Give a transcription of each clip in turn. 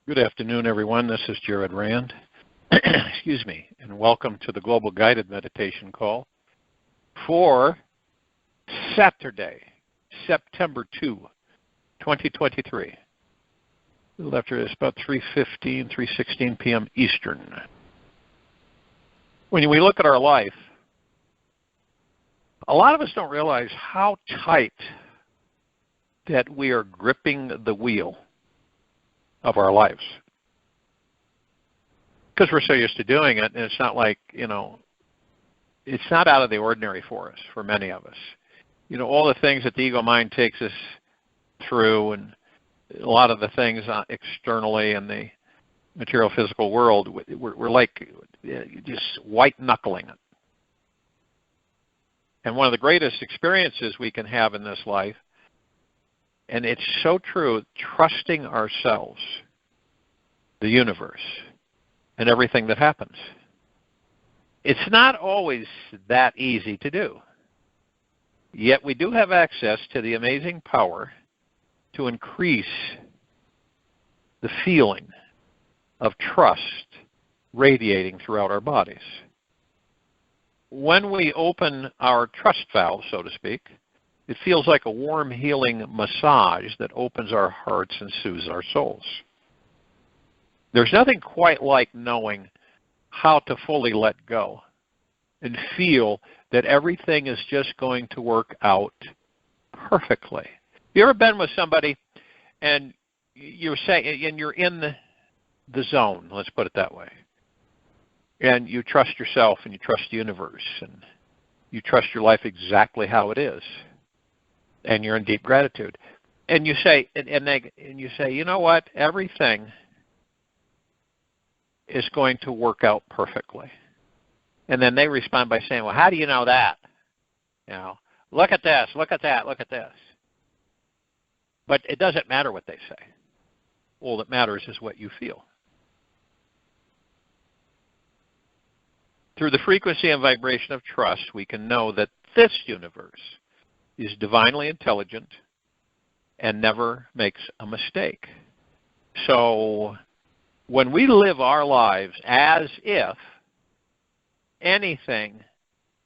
Good afternoon, everyone. This is Jared Rand. Excuse me, and welcome to the Global Guided Meditation Call for Saturday, September 2, 2023. A little after this, about 3:16 p.m. Eastern. When we look at our life, a lot of us don't realize how tight that we are gripping the wheel of our lives, because we're so used to doing it, and it's not like, it's not out of the ordinary for us, for many of us. All the things that the ego mind takes us through, and a lot of the things externally in the material physical world, we're like just white-knuckling it. And one of the greatest experiences we can have in this life, and it's so true, trusting ourselves, the universe, and everything that happens. It's not always that easy to do. Yet we do have access to the amazing power to increase the feeling of trust radiating throughout our bodies. When we open our trust valve, so to speak, it feels like a warm, healing massage that opens our hearts and soothes our souls. There's nothing quite like knowing how to fully let go and feel that everything is just going to work out perfectly. Have you ever been with somebody and you're in the zone, let's put it that way, and you trust yourself and you trust the universe and you trust your life exactly how it is, and you're in deep gratitude, and you say, you know what, everything is going to work out perfectly. And then they respond by saying, well, how do you know that? Look at this, look at that, look at this. But it doesn't matter what they say. All that matters is what you feel. Through the frequency and vibration of trust, we can know that this universe is divinely intelligent and never makes a mistake. So when we live our lives as if anything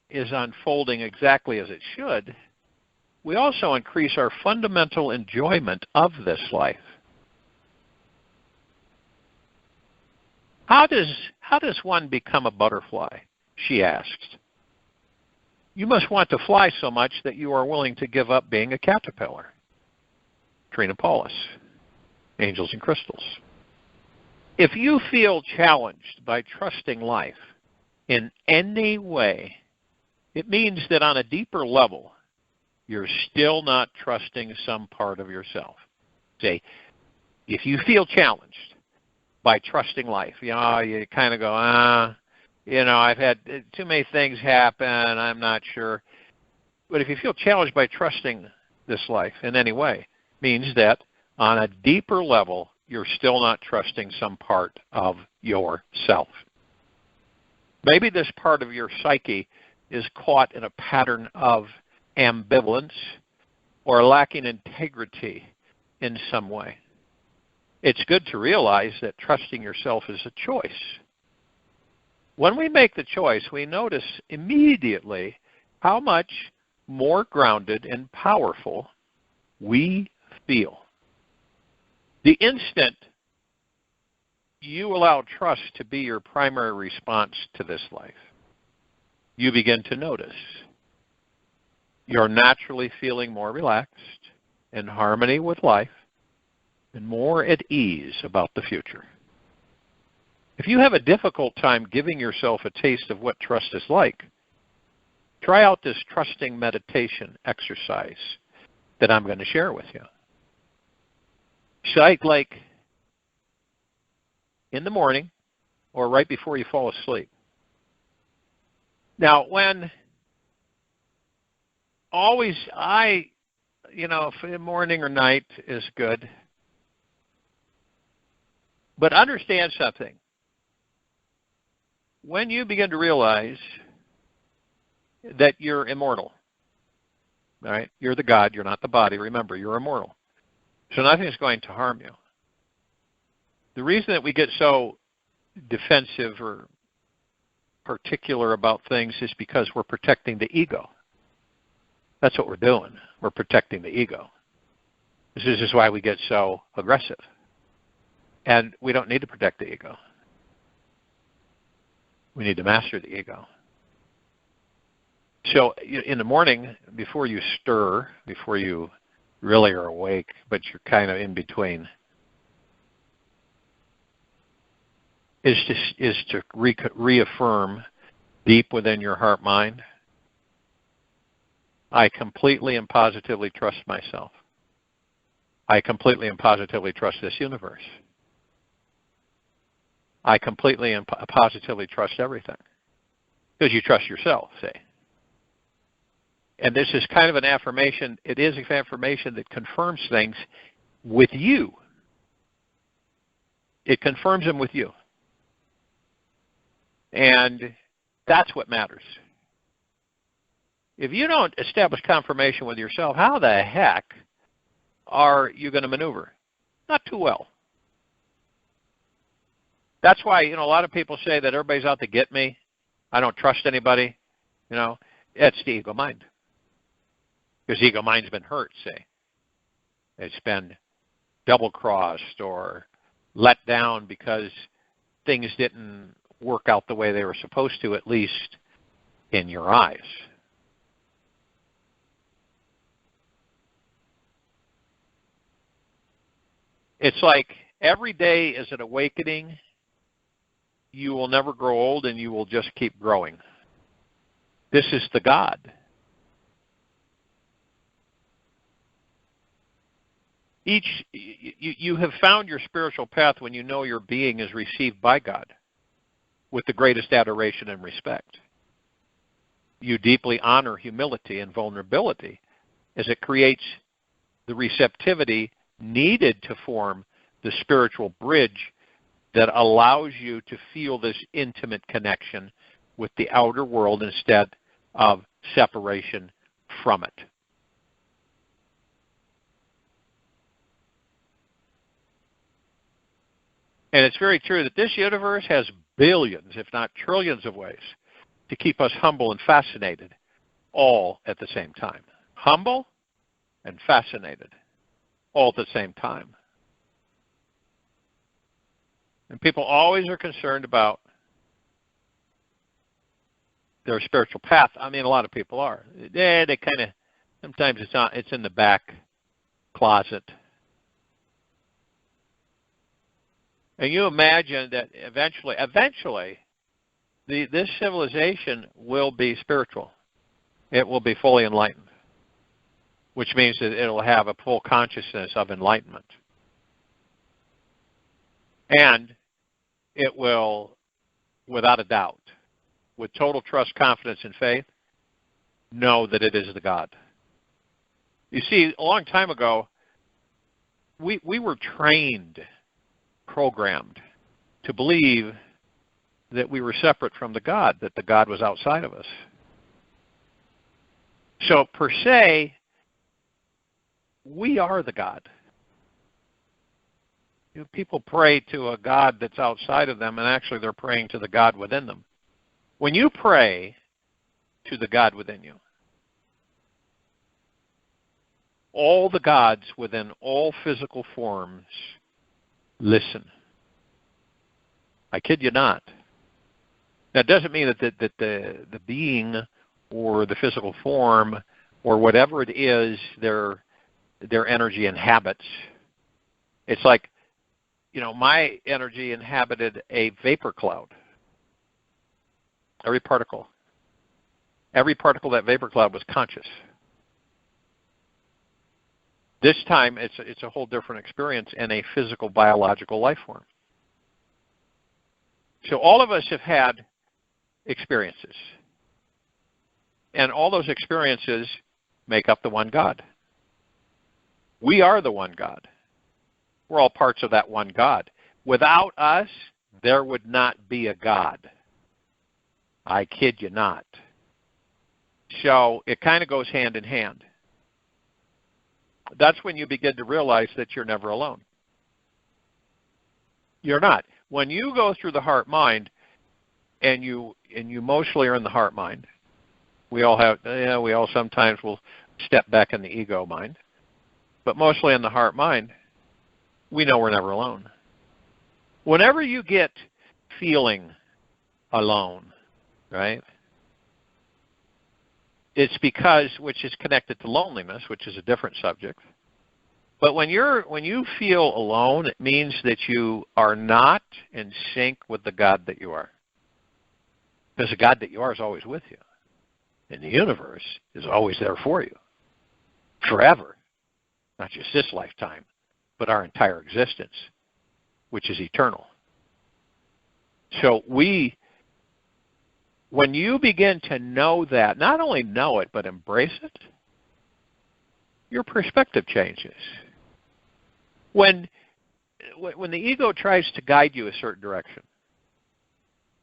is unfolding exactly as it should, we also increase our fundamental enjoyment of this life. How does one become a butterfly? She asked. You must want to fly so much that you are willing to give up being a caterpillar. Trina Paulus, Angels and Crystals. If you feel challenged by trusting life in any way, it means that on a deeper level, you're still not trusting some part of yourself. Say, if you feel challenged by trusting life, you kind of go, I've had too many things happen, I'm not sure. But if you feel challenged by trusting this life in any way, it means that on a deeper level, you're still not trusting some part of yourself. Maybe this part of your psyche is caught in a pattern of ambivalence or lacking integrity in some way. It's good to realize that trusting yourself is a choice. When we make the choice, we notice immediately how much more grounded and powerful we feel. The instant you allow trust to be your primary response to this life, you begin to notice you're naturally feeling more relaxed, in harmony with life, and more at ease about the future. If you have a difficult time giving yourself a taste of what trust is like, try out this trusting meditation exercise that I'm going to share with you. Like in the morning or right before you fall asleep. Now, for morning or night is good. But understand something. When you begin to realize that you're immortal, all right? You're the God, you're not the body. Remember, you're immortal. So nothing is going to harm you. The reason that we get so defensive or particular about things is because we're protecting the ego. That's what we're doing. We're protecting the ego. This is why we get so aggressive. And we don't need to protect the ego. We need to master the ego. So in the morning, before you stir, before you really are awake, but you're kind of in between, is to reaffirm deep within your heart mind, I completely and positively trust myself. I completely and positively trust this universe. I completely and positively trust everything. Because you trust yourself, see. And this is kind of an affirmation. It is an affirmation that confirms things with you. It confirms them with you. And that's what matters. If you don't establish confirmation with yourself, how the heck are you going to maneuver? Not too well. That's why, a lot of people say that everybody's out to get me. I don't trust anybody. It's the ego mind. Because the ego mind's been hurt, say. It's been double-crossed or let down because things didn't work out the way they were supposed to, at least in your eyes. It's like every day is an awakening. You will never grow old, and you will just keep growing. This is the God. You have found your spiritual path when you know your being is received by God with the greatest adoration and respect. You deeply honor humility and vulnerability as it creates the receptivity needed to form the spiritual bridge that allows you to feel this intimate connection with the outer world instead of separation from it. And it's very true that this universe has billions, if not trillions of ways to keep us humble and fascinated all at the same time. Humble and fascinated all at the same time. And people always are concerned about their spiritual path. I mean, a lot of people are. They kind of, sometimes it's in the back closet. And you imagine that eventually, this civilization will be spiritual. It will be fully enlightened, which means that it will have a full consciousness of enlightenment. And it will, without a doubt, with total trust, confidence, and faith, know that it is the God. You see, a long time ago, we were trained, programmed to believe that we were separate from the God, that the God was outside of us. So, per se, we are the God. People pray to a God that's outside of them, and actually they're praying to the God within them. When you pray to the God within you, all the gods within all physical forms listen. I kid you not. That doesn't mean that the being or the physical form or whatever it is their energy inhabits. It's like, my energy inhabited a vapor cloud. Every particle of that vapor cloud was conscious. This time, it's a whole different experience in a physical, biological life form. So all of us have had experiences. And all those experiences make up the one God. We are the one God. We're all parts of that one God. Without us, there would not be a God. I kid you not. So it kind of goes hand in hand. That's when you begin to realize that you're never alone. You're not. When you go through the heart-mind, and you mostly are in the heart-mind, we all sometimes will step back in the ego-mind, but mostly in the heart-mind, we know we're never alone. Whenever you get feeling alone, right, it's because, which is connected to loneliness, which is a different subject. But when you feel alone, it means that you are not in sync with the God that you are. Because the God that you are is always with you. And the universe is always there for you. Forever. Not just this lifetime, but our entire existence, which is eternal. So when you begin to know that, not only know it, but embrace it, your perspective changes. When the ego tries to guide you a certain direction,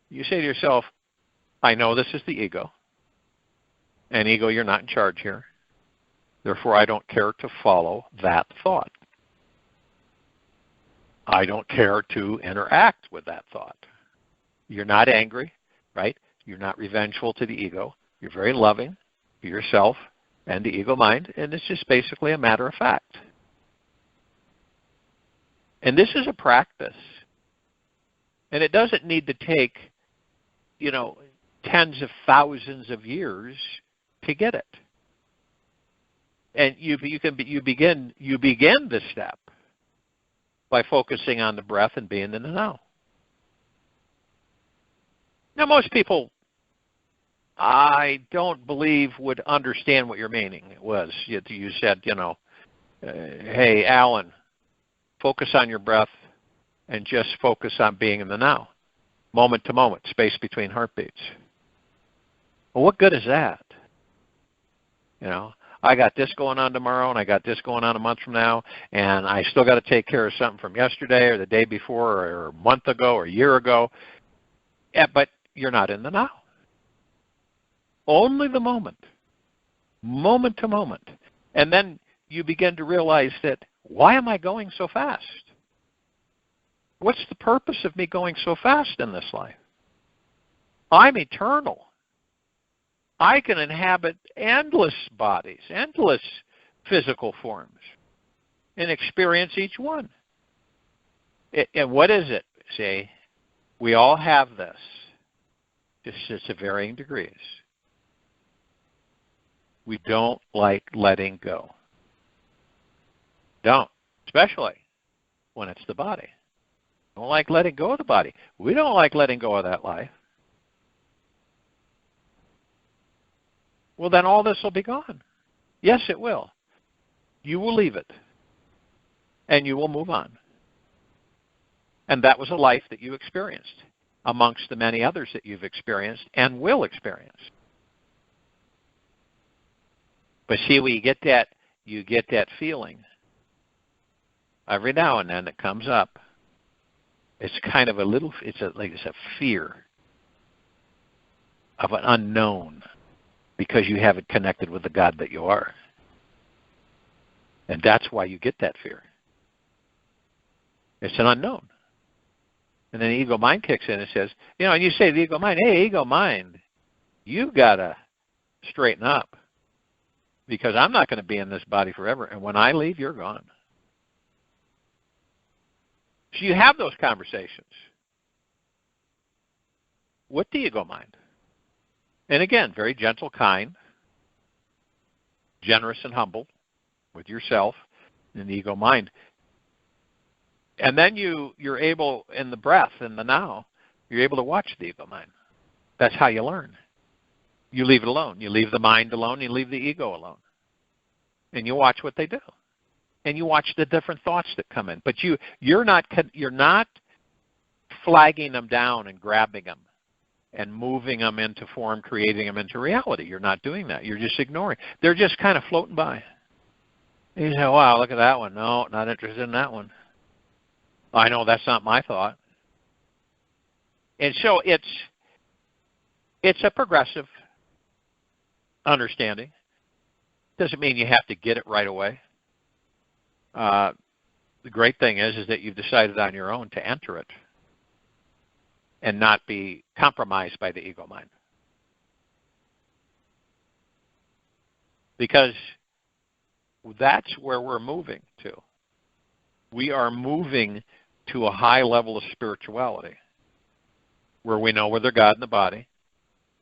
you say to yourself, I know this is the ego. And ego, you're not in charge here. Therefore, I don't care to follow that thought. I don't care to interact with that thought. You're not angry, right? You're not revengeful to the ego. You're very loving to yourself and the ego mind, and it's just basically a matter of fact. And this is a practice. And it doesn't need to take, tens of thousands of years to get it. And you begin this step by focusing on the breath and being in the now. Now, most people, I don't believe, would understand what your meaning was. You said, hey, Alan, focus on your breath and just focus on being in the now, moment to moment, space between heartbeats. Well, what good is that? I got this going on tomorrow, and I got this going on a month from now, and I still got to take care of something from yesterday or the day before or a month ago or a year ago. Yeah, but you're not in the now. Only the moment to moment. And then you begin to realize that, why am I going so fast? What's the purpose of me going so fast in this life? I'm eternal. I can inhabit endless bodies, endless physical forms, and experience each one. And what is it? See, we all have this, just to varying degrees. We don't like letting go. Don't, especially when it's the body. Don't like letting go of the body. We don't like letting go of that life. Well, then all this will be gone. Yes, it will. You will leave it, and you will move on. And that was a life that you experienced amongst the many others that you've experienced and will experience. But see, when you get that feeling. Every now and then it comes up. It's kind of it's a fear of an unknown, because you haven't connected with the God that you are. And that's why you get that fear. It's an unknown. And then the ego mind kicks in and says, and you say to the ego mind, hey, ego mind, you've got to straighten up, because I'm not going to be in this body forever. And when I leave, you're gone. So you have those conversations with the ego mind. And again, very gentle, kind, generous and humble with yourself and the ego mind. And then you're able, in the breath, in the now, you're able to watch the ego mind. That's how you learn. You leave it alone. You leave the mind alone. You leave the ego alone. And you watch what they do. And you watch the different thoughts that come in. But you're not flagging them down and grabbing them and moving them into form, creating them into reality. You're not doing that. You're just ignoring. They're just kind of floating by. And you say, wow, look at that one. No, not interested in that one. I know that's not my thought. And so it's a progressive understanding. Doesn't mean you have to get it right away. The great thing is that you've decided on your own to enter it and not be compromised by the ego mind. Because that's where we're moving to. We are moving to a high level of spirituality where we know we're the God in the body.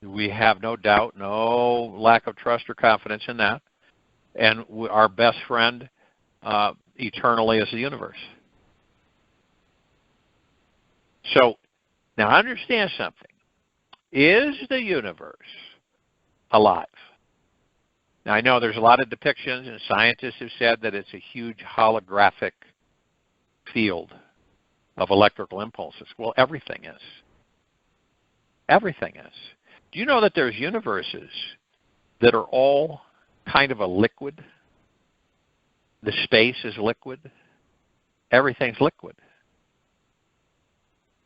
We have no doubt, no lack of trust or confidence in that. And our best friend eternally is the universe. So, now understand something. Is the universe alive? Now, I know there's a lot of depictions, and scientists have said that it's a huge holographic field of electrical impulses. Well, everything is. Everything is. Do you know that there's universes that are all kind of a liquid? The space is liquid. Everything's liquid.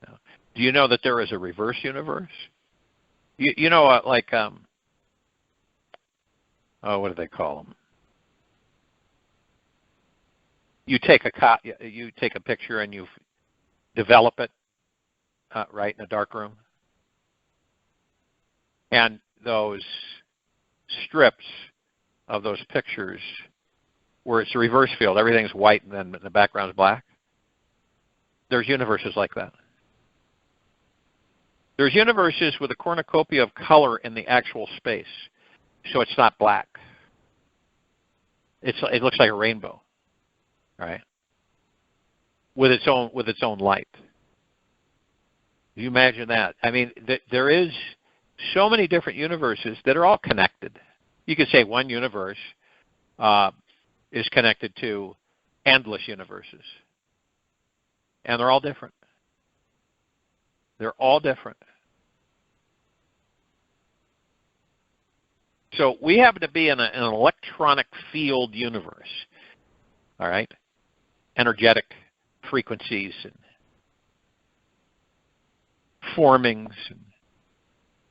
Now, do you know that there is a reverse universe? You know, like, what do they call them? You take a picture and you develop it, right, in a dark room. And those strips of those pictures where it's a reverse field, everything's white and then the background's black. There's universes like that. There's universes with a cornucopia of color in the actual space, so it's not black. It looks like a rainbow, right? With its own light. You imagine that? I mean, there is so many different universes that are all connected. You could say one universe is connected to endless universes. And they're all different. They're all different. So we happen to be in an electronic field universe, all right? Energetic frequencies and formings. And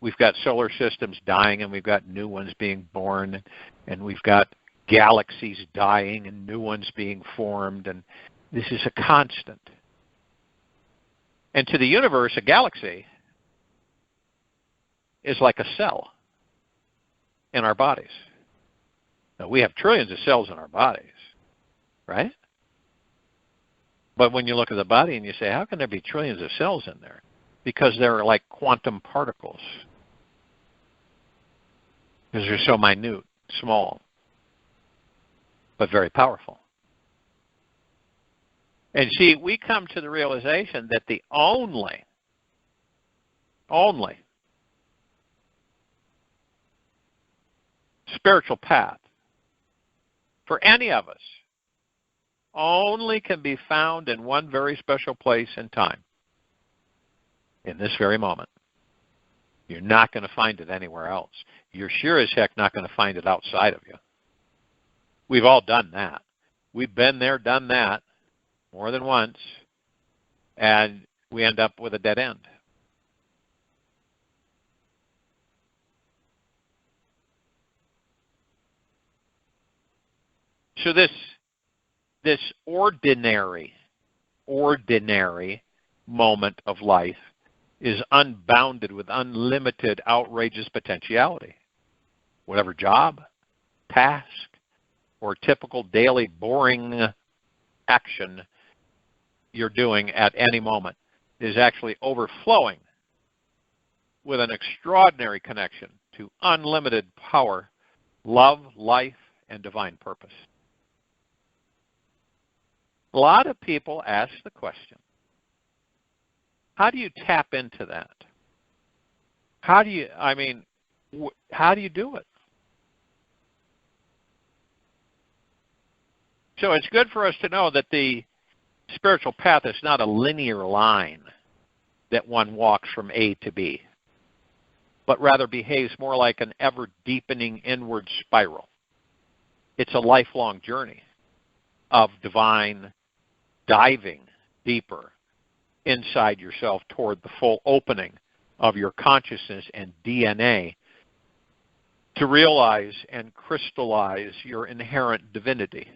we've got solar systems dying and we've got new ones being born, and we've got galaxies dying and new ones being formed, and this is a constant. And to the universe, a galaxy is like a cell in our bodies. Now, we have trillions of cells in our bodies, right? But when you look at the body and you say, how can there be trillions of cells in there? Because they're like quantum particles. Because they're so minute, small, but very powerful. And see, we come to the realization that the only spiritual path for any of us only can be found in one very special place and time, in this very moment. You're not going to find it anywhere else. You're sure as heck not going to find it outside of you. We've all done that. We've been there, done that more than once, and we end up with a dead end. So this ordinary moment of life is unbounded with unlimited, outrageous potentiality. Whatever job, task, or typical daily boring action you're doing at any moment is actually overflowing with an extraordinary connection to unlimited power, love, life, and divine purpose. A lot of people ask the question, how do you tap into that? How do you do it? So it's good for us to know that the spiritual path is not a linear line that one walks from A to B, but rather behaves more like an ever-deepening inward spiral. It's a lifelong journey of divine diving deeper inside yourself toward the full opening of your consciousness and DNA to realize and crystallize your inherent divinity.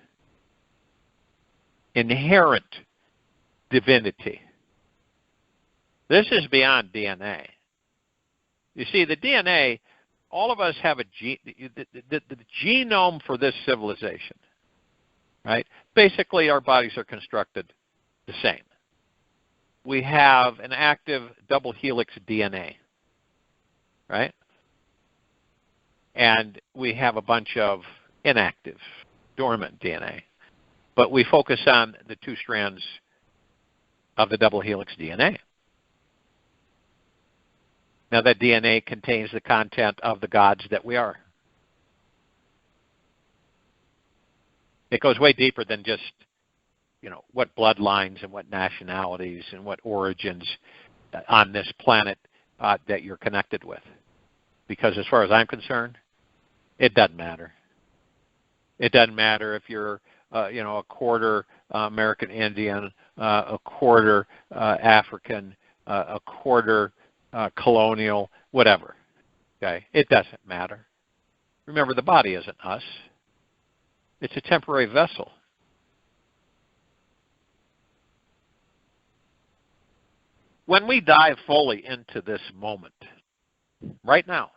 inherent divinity. This is beyond DNA. You see, the DNA, all of us have a the genome for this civilization, right? Basically, our bodies are constructed the same. We have an active double helix DNA, right? And we have a bunch of inactive, dormant DNA. But we focus on the two strands of the double helix DNA. Now, that DNA contains the content of the gods that we are. It goes way deeper than just, what bloodlines and what nationalities and what origins on this planet that you're connected with. Because as far as I'm concerned, it doesn't matter. It doesn't matter if you're, a quarter American Indian, a quarter African, a quarter colonial, whatever. Okay? It doesn't matter. Remember, the body isn't us. It's a temporary vessel. When we dive fully into this moment, right now,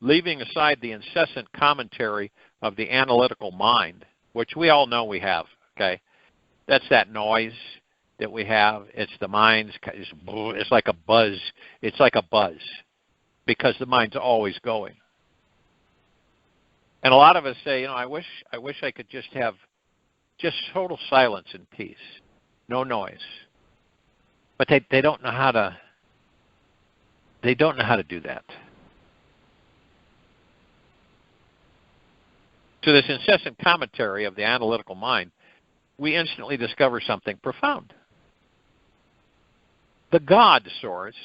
leaving aside the incessant commentary of the analytical mind, which we all know we have, okay? That's that noise that we have. It's the mind's, it's like a buzz. It's like a buzz because the mind's always going. And a lot of us say, I wish I could just have just total silence and peace, no noise. But they don't know how to. They don't know how to do that. To this incessant commentary of the analytical mind, we instantly discover something profound. The God source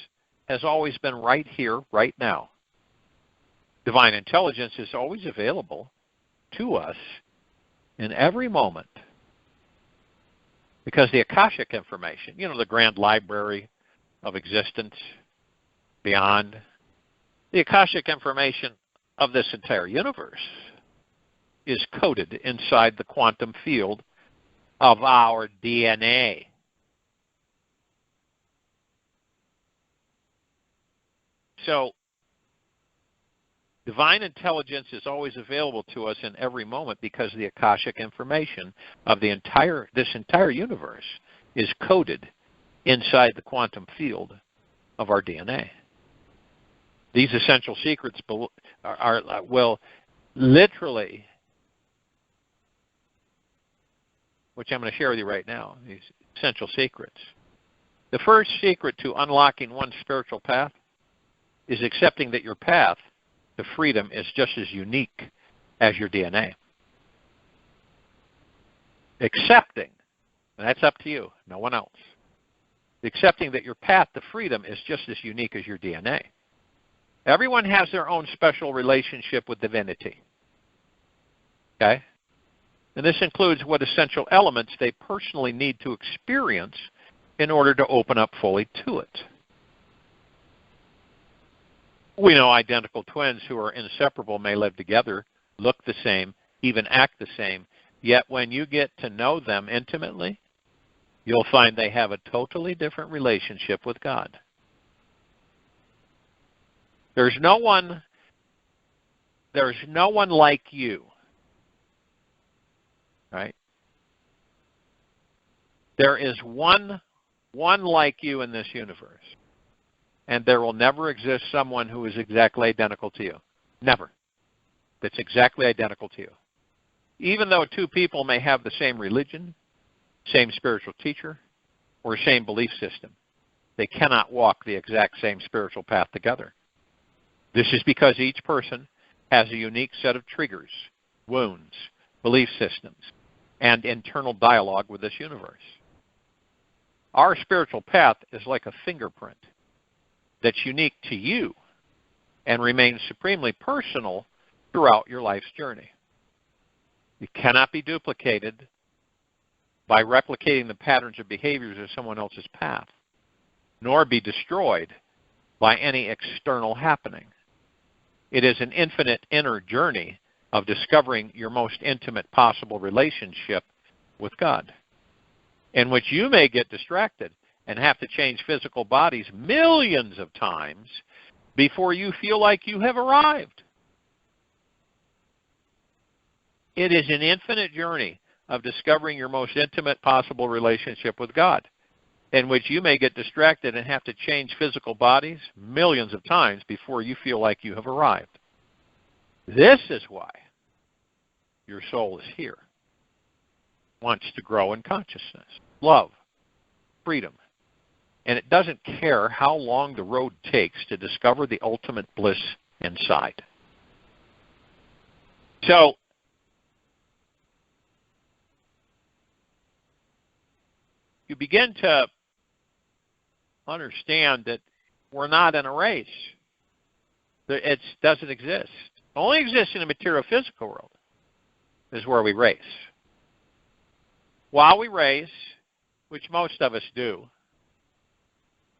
has always been right here, right now. Divine intelligence is always available to us in every moment. Because the Akashic information, the grand library of existence beyond, the Akashic information of this entire universe is coded inside the quantum field of our DNA. So, divine intelligence is always available to us in every moment because the Akashic information of this entire universe is coded inside the quantum field of our DNA. These essential secrets will literally, which I'm going to share with you right now, these essential secrets. The first secret to unlocking one's spiritual path is accepting that your path to freedom is just as unique as your DNA. Accepting, and that's up to you, no one else. Accepting that your path to freedom is just as unique as your DNA. Everyone has their own special relationship with divinity. Okay? And this includes what essential elements they personally need to experience in order to open up fully to it. We know identical twins who are inseparable may live together, look the same, even act the same, yet when you get to know them intimately, you'll find they have a totally different relationship with God. There's no one like you, right? There is one like you in this universe. And there will never exist someone who is exactly identical to you. Never. That's exactly identical to you. Even though two people may have the same religion, same spiritual teacher, or same belief system, they cannot walk the exact same spiritual path together. This is because each person has a unique set of triggers, wounds, belief systems, and internal dialogue with this universe. Our spiritual path is like a fingerprint that's unique to you and remains supremely personal throughout your life's journey. It cannot be duplicated by replicating the patterns of behaviors of someone else's path, nor be destroyed by any external happening. It is an infinite inner journey of discovering your most intimate possible relationship with God, in which you may get distracted and have to change physical bodies millions of times before you feel like you have arrived. It is an infinite journey of discovering your most intimate possible relationship with God, in which you may get distracted and have to change physical bodies millions of times before you feel like you have arrived. This is why your soul is here. Wants to grow in consciousness, love, freedom. And it doesn't care how long the road takes to discover the ultimate bliss inside. So, you begin to understand that we're not in a race. It doesn't exist. It only exists in the material physical world is where we race. While we race, which most of us do,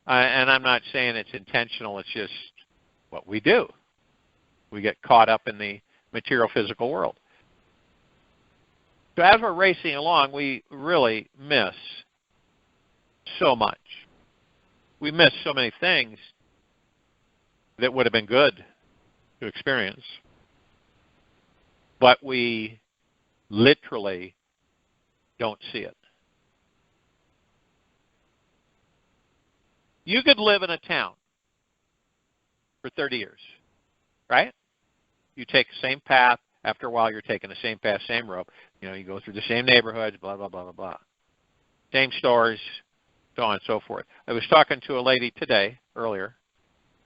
and I'm not saying it's intentional, it's just what we do. We get caught up in the material physical world. So as we're racing along, we really miss so much. We miss so many things that would have been good to experience. But we literally don't see it. You could live in a town for 30 years, right? You take the same path. After a while, you're taking the same path, same road. You know, you go through the same neighborhoods, blah, blah, blah, blah, blah. Same stores, so on and so forth. I was talking to a lady earlier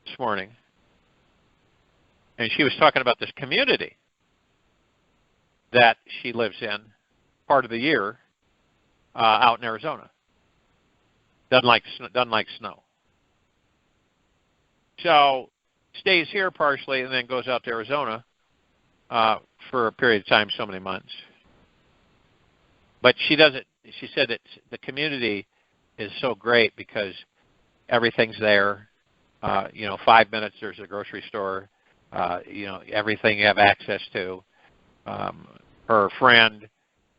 this morning, and she was talking about this community that she lives in part of the year out in Arizona. Doesn't like snow. So stays here partially and then goes out to Arizona for a period of time, so many months. But she said that the community is so great because everything's there. 5 minutes there's a grocery store. Everything you have access to. Her friend,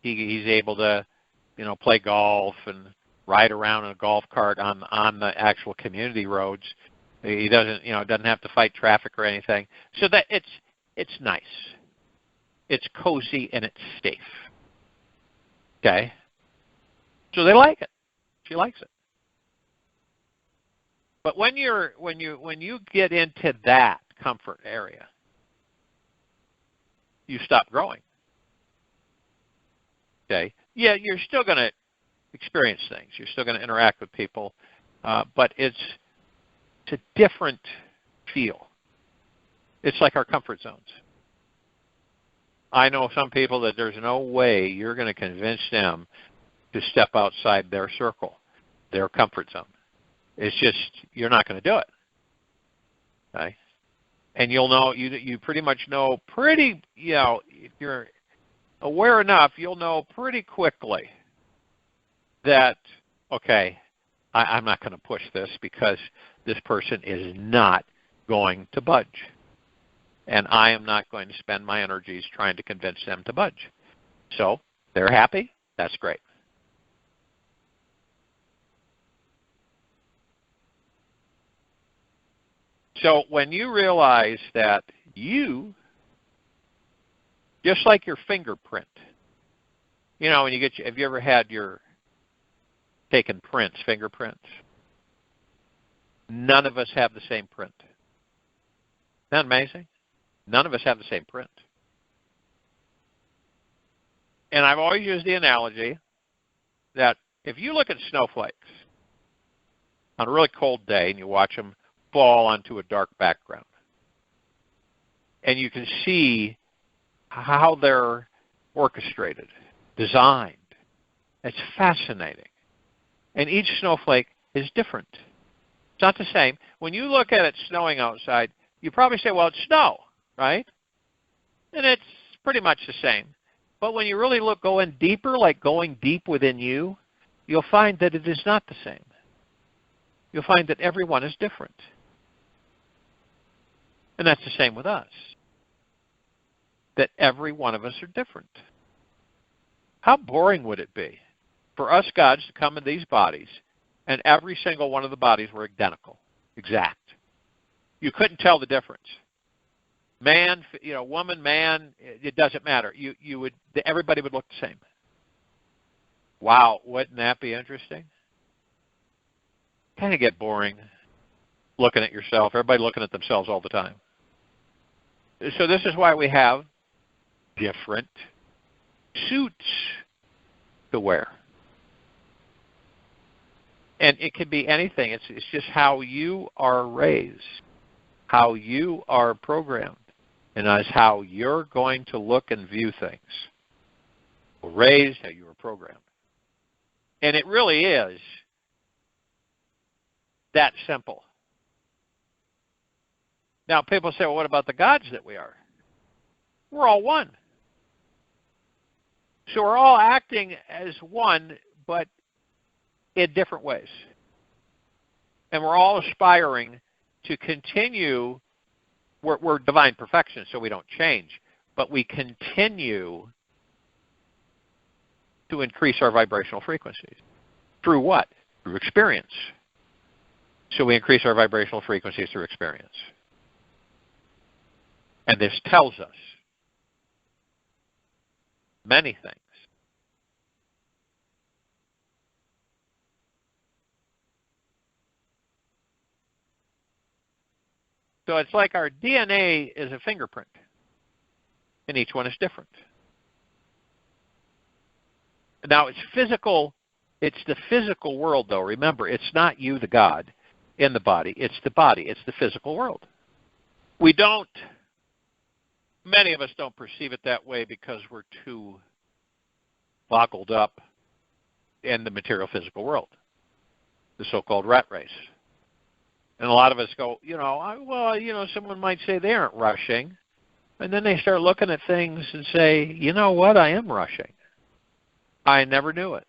he's able to, play golf and ride around in a golf cart on the actual community roads. He doesn't have to fight traffic or anything. So that it's nice. It's cozy and it's safe. Okay? So they like it. She likes it. But when you get into that comfort area, you stop growing. Okay? Yeah, you're still going to experience things. You're still going to interact with people, but it's a different feel. It's like our comfort zones. I know some people that there's no way you're going to convince them to step outside their circle, their comfort zone. It's just, you're not going to do it. Okay? And you'll know, you pretty much know if you're aware enough, you'll know pretty quickly that, okay, I'm not going to push this because this person is not going to budge. And I am not going to spend my energies trying to convince them to budge. So they're happy. That's great. So when you realize that you, just like your fingerprint, when you have you ever had your taken fingerprints? None of us have the same print. Isn't that amazing? None of us have the same print. And I've always used the analogy that if you look at snowflakes on a really cold day and you watch them fall onto a dark background, and you can see how they're orchestrated, designed, it's fascinating. And each snowflake is different. It's not the same. When you look at it snowing outside, you probably say, well, it's snow, right? And it's pretty much the same. But when you really go in deeper, like going deep within you, you'll find that it is not the same. You'll find that everyone is different. And that's the same with us. That every one of us are different. How boring would it be for us gods to come in these bodies, and every single one of the bodies were identical, exact. You couldn't tell the difference. Man, woman, man, it doesn't matter. Everybody would look the same. Wow, wouldn't that be interesting? Kind of get boring looking at yourself. Everybody looking at themselves all the time. So this is why we have different suits to wear. And it could be anything. It's just how you are raised, how you are programmed, and that's how you're going to look and view things. You were raised, how you were programmed. And it really is that simple. Now, people say, well, what about the gods that we are? We're all one. So we're all acting as one, but in different ways. And we're all aspiring to continue. We're divine perfection, so we don't change, but we continue to increase our vibrational frequencies. Through what? Through experience. So we increase our vibrational frequencies through experience. And this tells us many things. So it's like our DNA is a fingerprint, and each one is different. Now, it's physical. It's the physical world, though. Remember, it's not you, the God, in the body. It's the body. It's the physical world. Many of us don't perceive it that way because we're too boggled up in the material physical world, the so-called rat race. And a lot of us go, someone might say they aren't rushing. And then they start looking at things and say, you know what, I am rushing. I never knew it.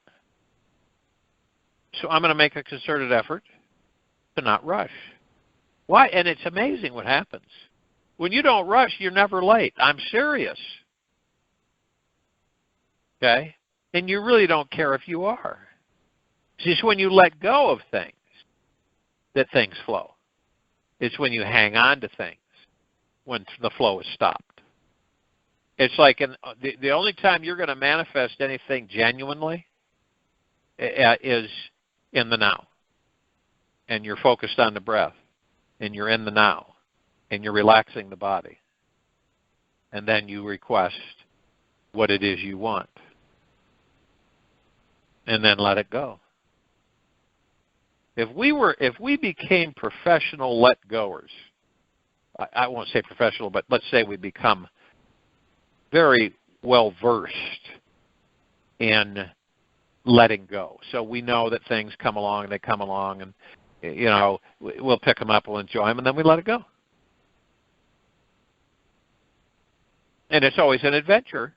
So I'm going to make a concerted effort to not rush. Why? And it's amazing what happens. When you don't rush, you're never late. I'm serious. Okay? And you really don't care if you are. It's just when you let go of things that things flow. It's when you hang on to things when the flow is stopped. It's like the only time you're going to manifest anything genuinely is in the now. And you're focused on the breath. And you're in the now. And you're relaxing the body. And then you request what it is you want. And then let it go. If we became professional let-goers, I won't say professional, but let's say we become very well-versed in letting go. So we know that things come along, they come along, and, we'll pick them up, we'll enjoy them, and then we let it go. And it's always an adventure,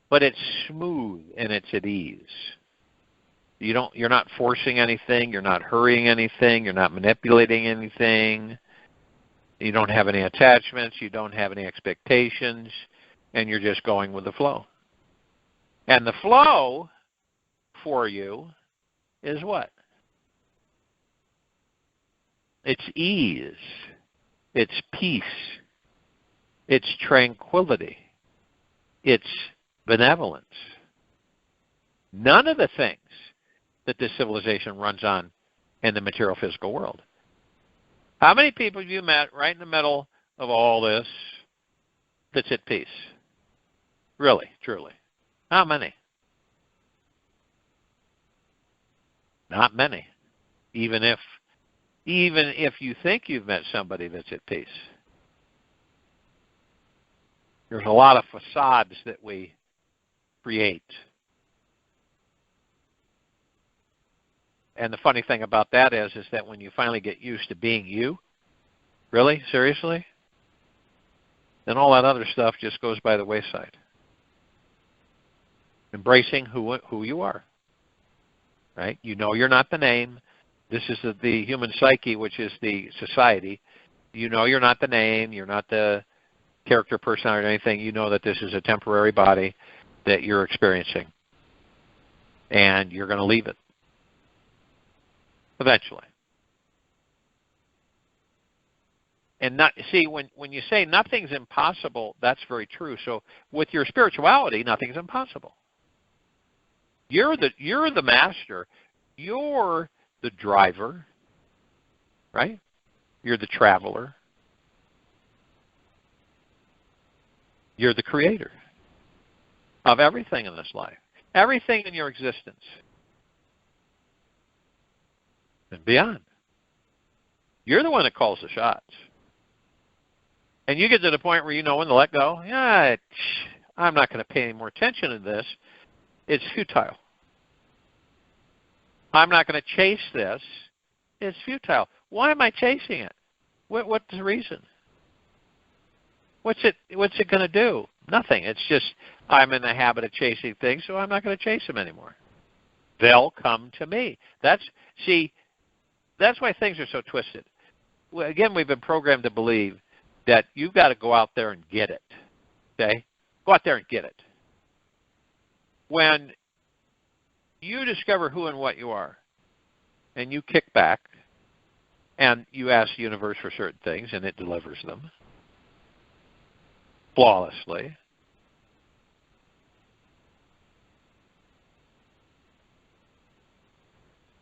but it's smooth and it's at ease. You're not forcing anything, you're not hurrying anything, you're not manipulating anything. You don't have any attachments, you don't have any expectations, and you're just going with the flow. And the flow for you is what? It's ease. It's peace. It's tranquility. It's benevolence. None of the things that this civilization runs on in the material physical world. How many people have you met right in the middle of all this that's at peace? Really, truly. How many? Not many. Even if you think you've met somebody that's at peace. There's a lot of facades that we create. And the funny thing about that is that when you finally get used to being you, really, seriously, then all that other stuff just goes by the wayside. Embracing who you are, right? You know you're not the name. This is the human psyche, which is the society. You know you're not the name. You're not the character, personality, or anything. You know that this is a temporary body. that you're experiencing, and you're going to leave it eventually. And see, when you say nothing's impossible, that's very true. So with your spirituality, nothing's impossible. You're the master. You're the driver, right? You're the traveler. You're the creator of everything in this life, everything in your existence and beyond. You're the one that calls the shots. And you get to the point where you know when to let go. Yeah, I'm not going to pay any more attention to this. It's futile. I'm not going to chase this. It's futile. Why am I chasing it? What's the reason? What's it going to do? Nothing. It's just I'm in the habit of chasing things, so I'm not going to chase them anymore. They'll come to me. That's why things are so twisted. Well, again, we've been programmed to believe that you've got to go out there and get it. Okay? Go out there and get it. When you discover who and what you are, and you kick back, and you ask the universe for certain things, and it delivers them flawlessly.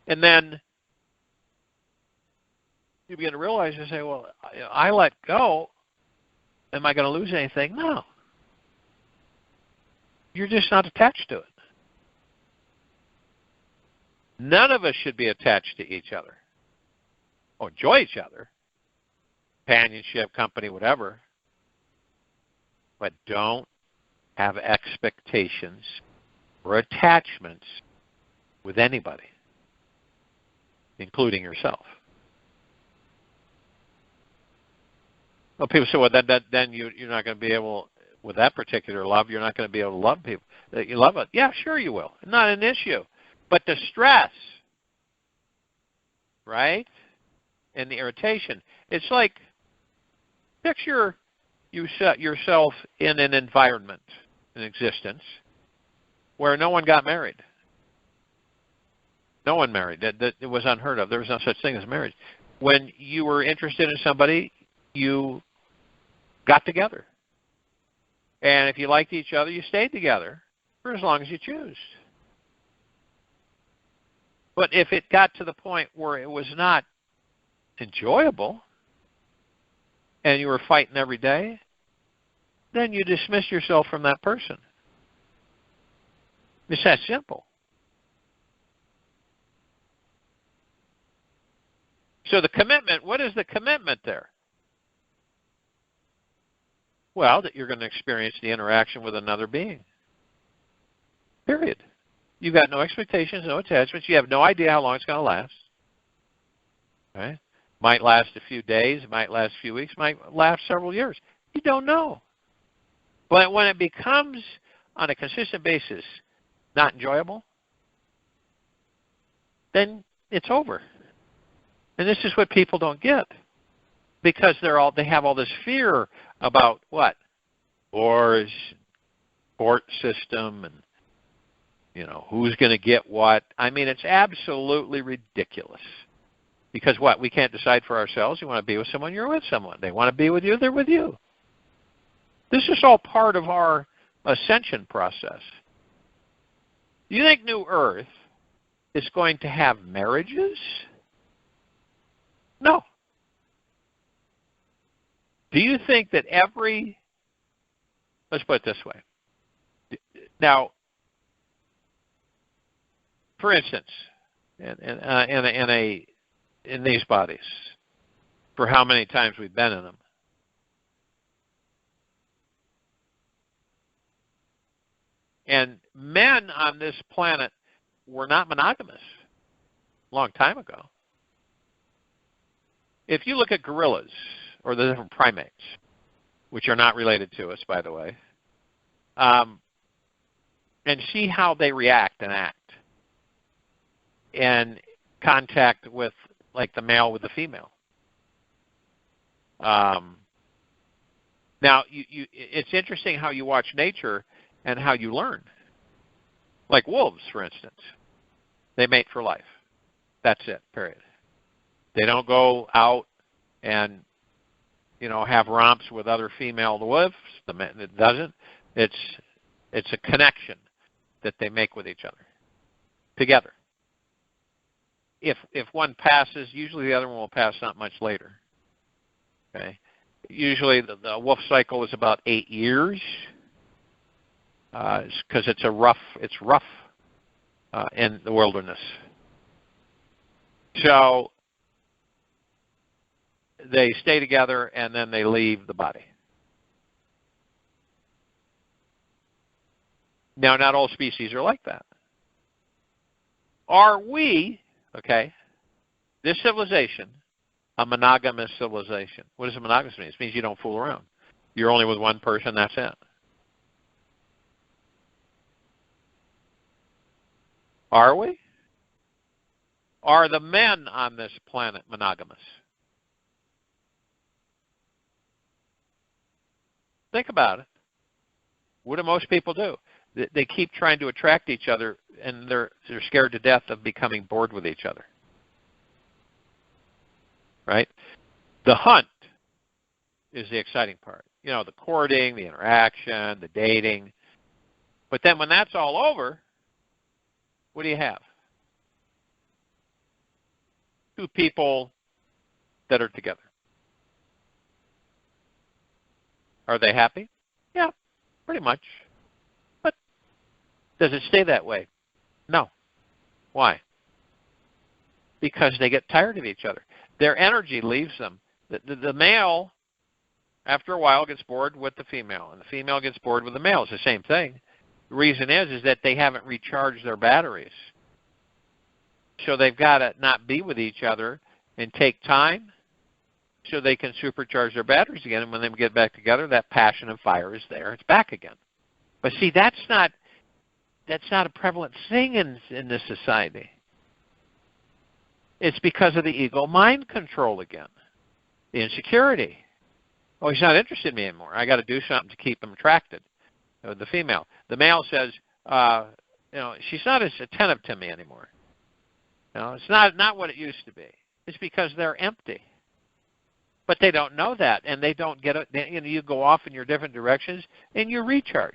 And then you begin to realize and say, well, I let go. Am I going to lose anything? No. You're just not attached to it. None of us should be attached to each other. Oh, enjoy each other. Companionship, company, whatever. But don't have expectations or attachments with anybody, including yourself. Well, people say, well, then you're not going to be able, with that particular love, you're not going to be able to love people that you love it. Yeah, sure you will. Not an issue. But the stress, right, and the irritation, it's like, picture you set yourself in an environment, an existence, where no one got married. No one married. That it was unheard of. There was no such thing as marriage. When you were interested in somebody, you got together. And if you liked each other, you stayed together for as long as you choose. But if it got to the point where it was not enjoyable and you were fighting every day, then you dismiss yourself from that person. It's that simple. So the commitment, what is the commitment there? Well, that you're going to experience the interaction with another being. Period. You've got no expectations, no attachments. You have no idea how long it's going to last. Okay? Might last a few days, might last a few weeks, might last several years. You don't know. But when it becomes, on a consistent basis, not enjoyable, then it's over. And this is what people don't get, because they have all this fear about what? Wars, court system, and who's going to get what. I mean, it's absolutely ridiculous. Because what? We can't decide for ourselves. You want to be with someone, you're with someone. They want to be with you, they're with you. This is all part of our ascension process. Do you think New Earth is going to have marriages? No. Do you think that let's put it this way. Now, for instance, in these bodies, for how many times we've been in them, and men on this planet were not monogamous a long time ago. If you look at gorillas or the different primates, which are not related to us, by the way, and see how they react and act in contact with, like, the male with the female. Now, it's interesting how you watch nature and how you learn. Like wolves, for instance. They mate for life. That's it, period. They don't go out and, have romps with other female wolves. It doesn't. It's a connection that they make with each other, together. If one passes, usually the other one will pass not much later. Okay. Usually the wolf cycle is about 8 years, because it's rough in the wilderness. So they stay together and then they leave the body. Now, not all species are like that. Are we, this civilization, a monogamous civilization? What does a monogamous mean? It means you don't fool around. You're only with one person, that's it. Are we? Are the men on this planet monogamous? Think about it. What do most people do? They keep trying to attract each other, and they're scared to death of becoming bored with each other. Right? The hunt is the exciting part. The courting, the interaction, the dating. But then when that's all over, what do you have? Two people that are together. Are they happy? Yeah, pretty much. But does it stay that way? No. Why? Because they get tired of each other. Their energy leaves them. The male, after a while, gets bored with the female, and the female gets bored with the male. It's the same thing. The reason is that they haven't recharged their batteries. So they've got to not be with each other and take time so they can supercharge their batteries again. And when they get back together, that passion and fire is there. It's back again. But see, that's not a prevalent thing in this society. It's because of the ego mind control again. The insecurity. Oh, he's not interested in me anymore. I got to do something to keep him attracted. The female. The male says, she's not as attentive to me anymore. It's not what it used to be. It's because they're empty. But they don't know that, and they don't get it. You go off in your different directions, and you recharge.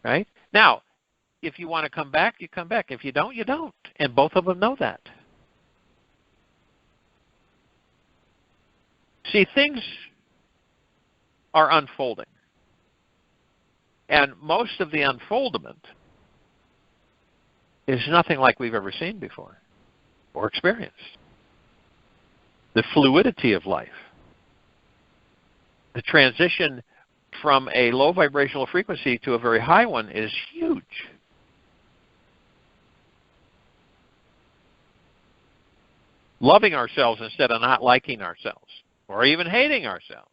Right? Now, if you want to come back, you come back. If you don't, you don't. And both of them know that. See, things are unfolding. And most of the unfoldment is nothing like we've ever seen before or experienced. The fluidity of life. The transition from a low vibrational frequency to a very high one is huge. Loving ourselves instead of not liking ourselves or even hating ourselves.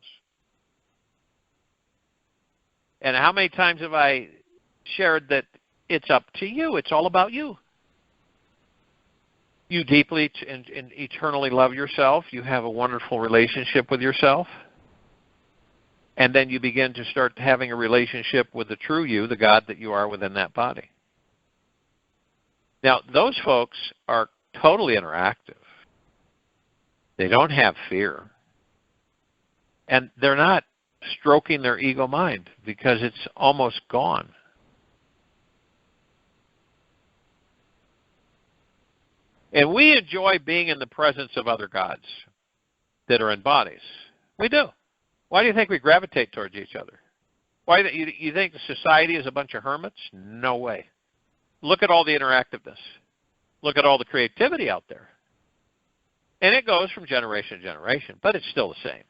And how many times have I shared that it's up to you? It's all about you. You deeply and eternally love yourself. You have a wonderful relationship with yourself. And then you begin to start having a relationship with the true you, the God that you are within that body. Now, those folks are totally interactive. They don't have fear. And they're not stroking their ego mind because it's almost gone. And we enjoy being in the presence of other gods that are in bodies. We do. Why do you think we gravitate towards each other? Why you think the society is a bunch of hermits? No way. Look at all the interactiveness. Look at all the creativity out there. And it goes from generation to generation, but it's still the same.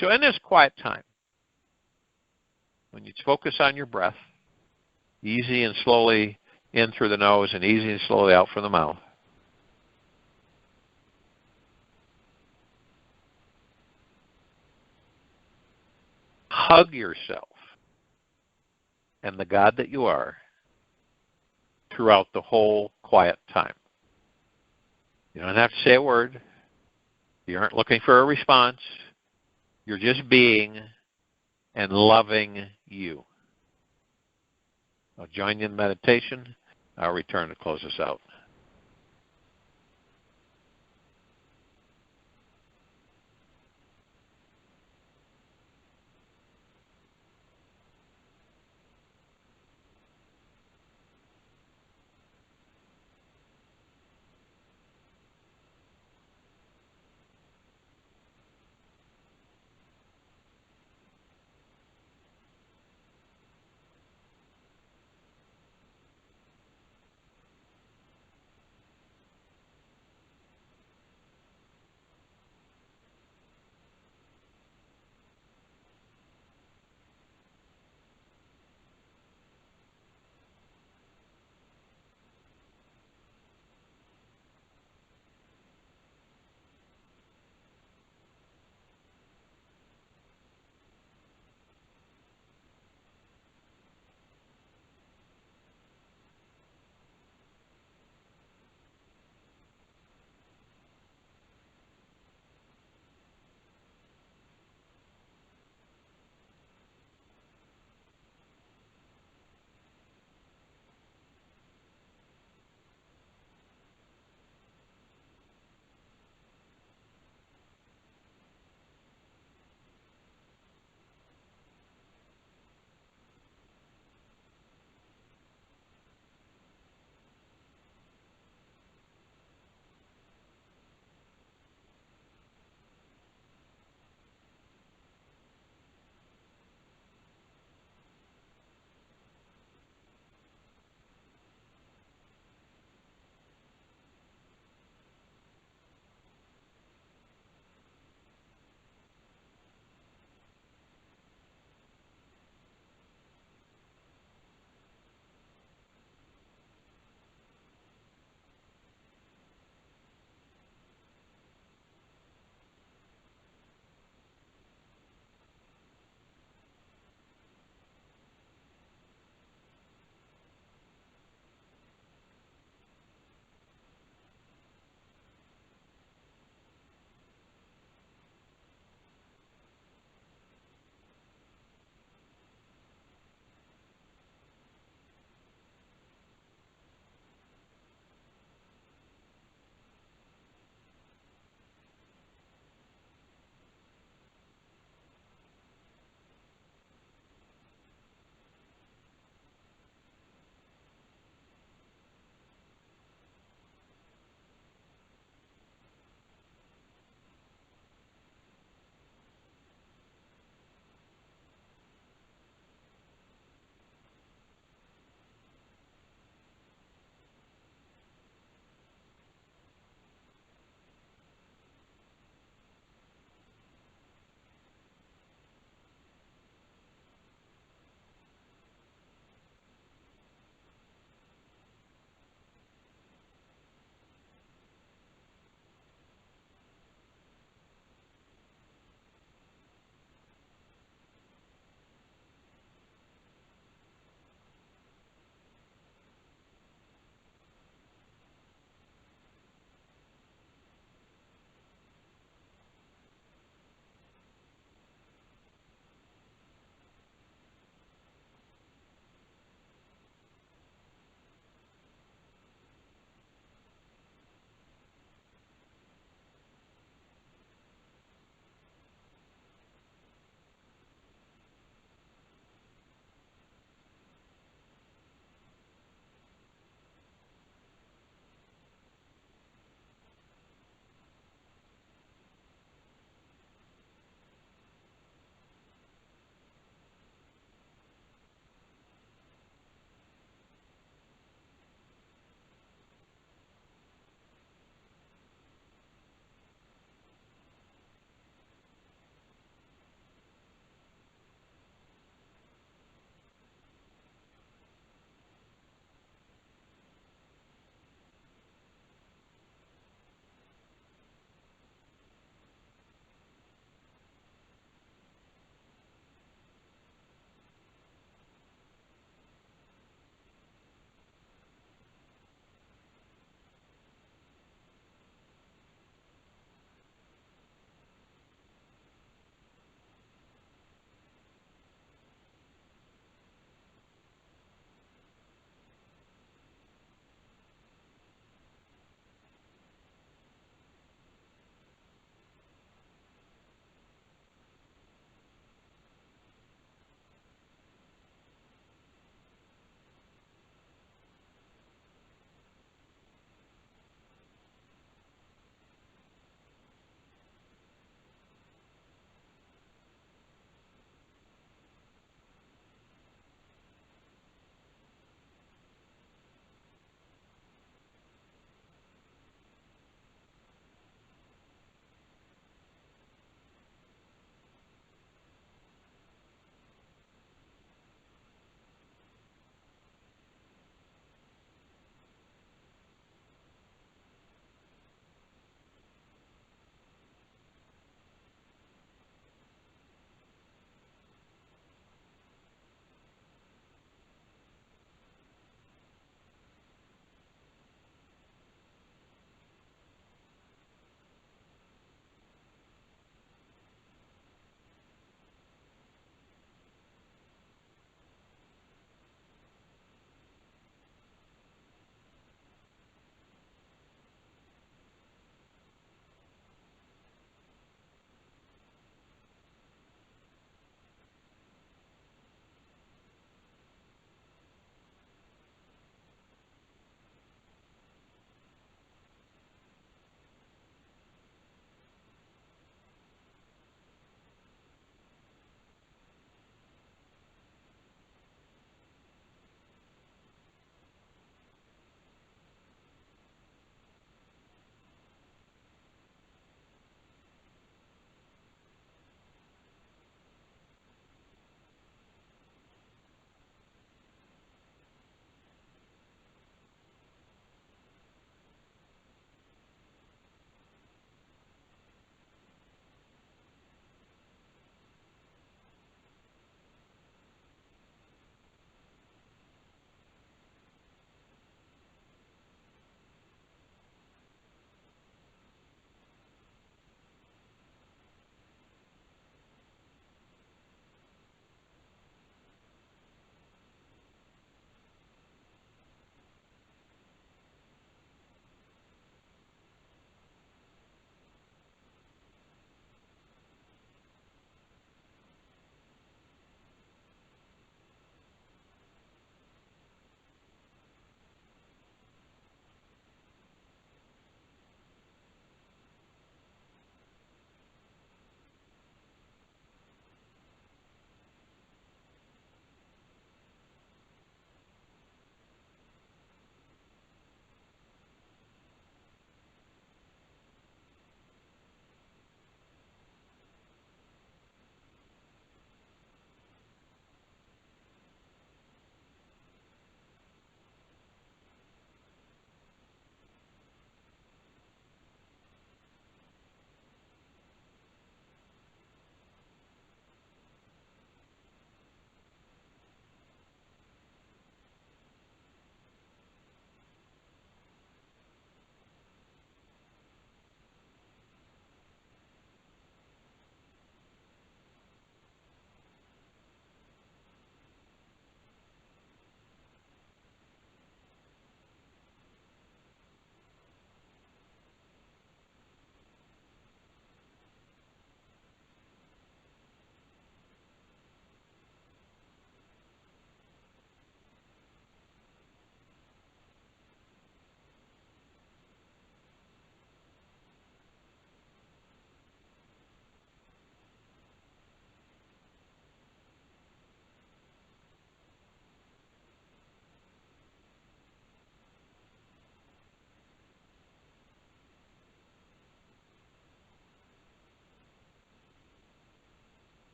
So in this quiet time, when you focus on your breath, easy and slowly in through the nose and easy and slowly out from the mouth, hug yourself and the God that you are throughout the whole quiet time. You don't have to say a word. You aren't looking for a response. You're just being and loving you. I'll join you in meditation. I'll return to close us out.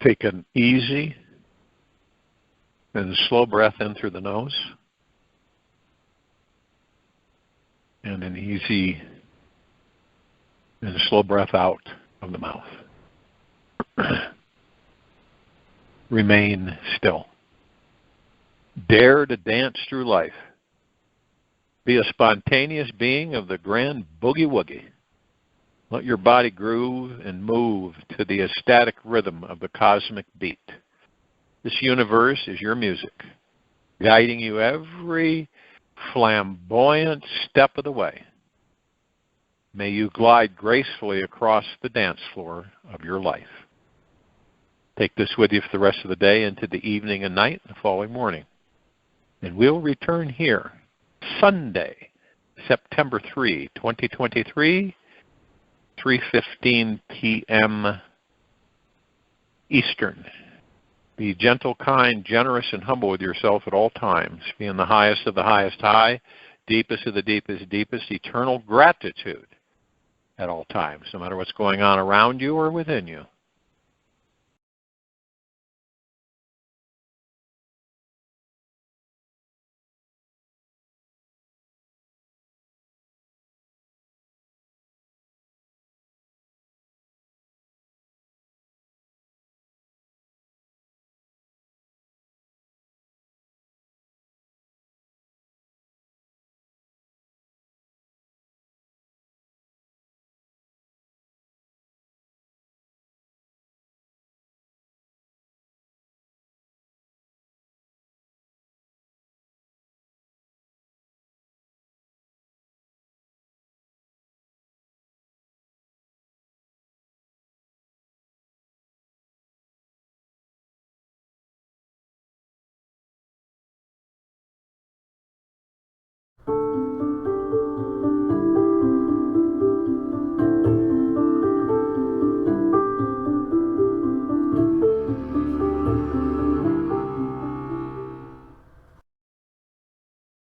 Take an easy and slow breath in through the nose, and an easy and slow breath out of the mouth. Remain still. Dare to dance through life. Be a spontaneous being of the grand boogie-woogie. Let your body groove and move to the ecstatic rhythm of the cosmic beat. This universe is your music, guiding you every flamboyant step of the way. May you glide gracefully across the dance floor of your life. Take this with you for the rest of the day into the evening and night and the following morning. And we'll return here Sunday, September 3, 2023, 3:15 p.m. Eastern. Be gentle, kind, generous, and humble with yourself at all times. Be in the highest of the highest high, deepest of the deepest, deepest, eternal gratitude at all times, no matter what's going on around you or within you.